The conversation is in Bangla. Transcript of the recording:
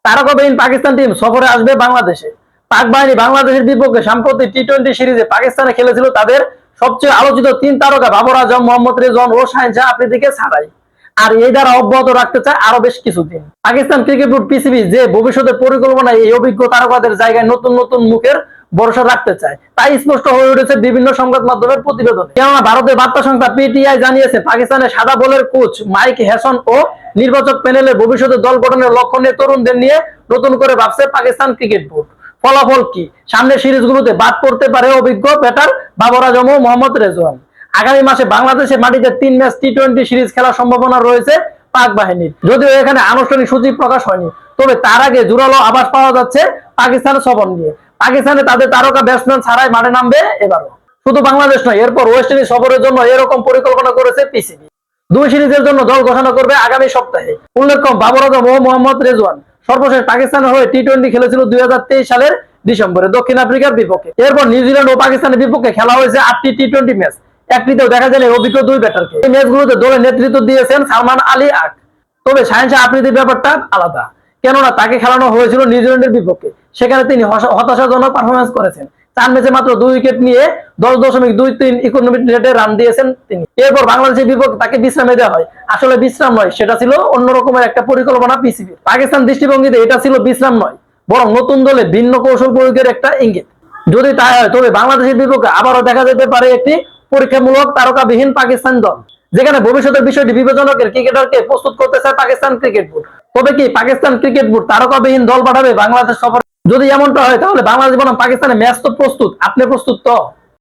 তারকাবিহীন পাকিস্তান টিম সফরে আসবে বাংলাদেশে। পাক বাহিনী বাংলাদেশের বিপক্ষে সাম্প্রতিক টি-20 সিরিজে পাকিস্তানে খেলেছিল তাদের সবচেয়ে আলোচিত তিন তারকা বাবর আজম, মোহাম্মদ রেজওয়ান ও শাহিন শাহ আফ্রিদিকে ছাড়াই। আর এই দ্বারা অব্যাহত রাখতে চায় আরো বেশ কিছুদিন। পাকিস্তান ক্রিকেট বোর্ড পিসিবি যে ভবিষ্যতের পরিকল্পনায় এই অভিজ্ঞ তারকাদের জায়গায় নতুন নতুন মুখের ভরসা রাখতে চায় তাই স্পষ্ট হয়ে উঠেছে বিভিন্ন সংবাদ মাধ্যমের প্রতিবেদনে। কেননা ভারতের বার্তা সংস্থা পিটিআই জানিয়েছে পাকিস্তানের সাদা বলের কোচ মাইক হেসন ও নির্বাচক প্যানেলের ভবিষ্যতে দল গঠনের লক্ষ্য নিয়ে তরুণদের নিয়ে নতুন করে ভাবছে পাকিস্তান ক্রিকেট বোর্ড। ফলাফল কি? সামনের সিরিজগুলোতে বাদ পড়তে পারে অভিজ্ঞ ব্যাটার বাবর আজম ও মোহাম্মদ রেজওয়ান। আগামী মাসে বাংলাদেশের মাটিতে 3 ম্যাচ টি-20 সিরিজ খেলার সম্ভাবনা রয়েছে পাক বাহিনীর। যদিও এখানে আনুষ্ঠানিক সূচি প্রকাশ হয়নি, তবে তার আগে জোরালো আভাস পাওয়া যাচ্ছে পাকিস্তানের সফর নিয়ে। পাকিস্তানে তাদের তারকা ব্যাটসম্যান ছাড়াই মাঠে নামবে এবারও। শুধু বাংলাদেশ নয়, এরপর ওয়েস্ট ইন্ডিজ সফরের জন্য এরকম পরিকল্পনা করেছে পিসিবি। 2 সিরিজের জন্য দল ঘোষণা করবে আগামী সপ্তাহে। উল্লেখ্য, বাবর আজম ও মোহাম্মদ রেজওয়ান সর্বশেষ পাকিস্তানের হয়ে টি-20 খেলেছিল 2023 সালের ডিসেম্বরে দক্ষিণ আফ্রিকার বিপক্ষে। এরপর নিউজিল্যান্ড ও পাকিস্তানের বিপক্ষে খেলা হয়েছে 8টি টি-20 ম্যাচ। একটিতেও দেখা যায় অভিজ্ঞ 2 ব্যাটারকে। এই ম্যাচগুলোতে দলের নেতৃত্ব দিয়েছেন সালমান আলী আক। তবে শাহিন শাহ আফ্রিদির ব্যাপারটা আলাদা, কেননা তাকে খেলানো হয়েছিল নিউজিল্যান্ডের বিপক্ষে। সেখানে তিনি হতাশাজনক পারফরমেন্স করেছেন। 4 ম্যাচে মাত্র 2 উইকেট নিয়ে 10.23 ইকোনমিক রেটে রান দিয়েছেন তিনি। এরপর বাংলাদেশের বিপক্ষে তাকে বিশ্রামে দেওয়া হয়। আসলে বিশ্রাম নয়, সেটা ছিল অন্য রকমের একটা পরিকল্পনা পিসিবি। পাকিস্তান দৃষ্টিভঙ্গিতে এটা ছিল বিশ্রাম নয়, বরং নতুন দলে ভিন্ন কৌশল প্রয়োগের একটা ইঙ্গিত। যদি তাই হয়, তবে বাংলাদেশের বিপক্ষে আবারও দেখা যেতে পারে একটি পরীক্ষামূলক তারকাবিহীন পাকিস্তান দল, যেখানে ভবিষ্যতের বিষয়টি বিবেচনাকের ক্রিকেটারকে প্রস্তুত করতে চায় পাকিস্তান ক্রিকেট বোর্ড। তবে কি পাকিস্তান ক্রিকেট বোর্ড তারকাবিহীন দল পাঠাবে বাংলাদেশ সফর? যদি এমনটা হয়, তাহলে বাংলাদেশ বনাম পাকিস্তানের ম্যাচ তো প্রস্তুত। আপনি প্রস্তুত তো?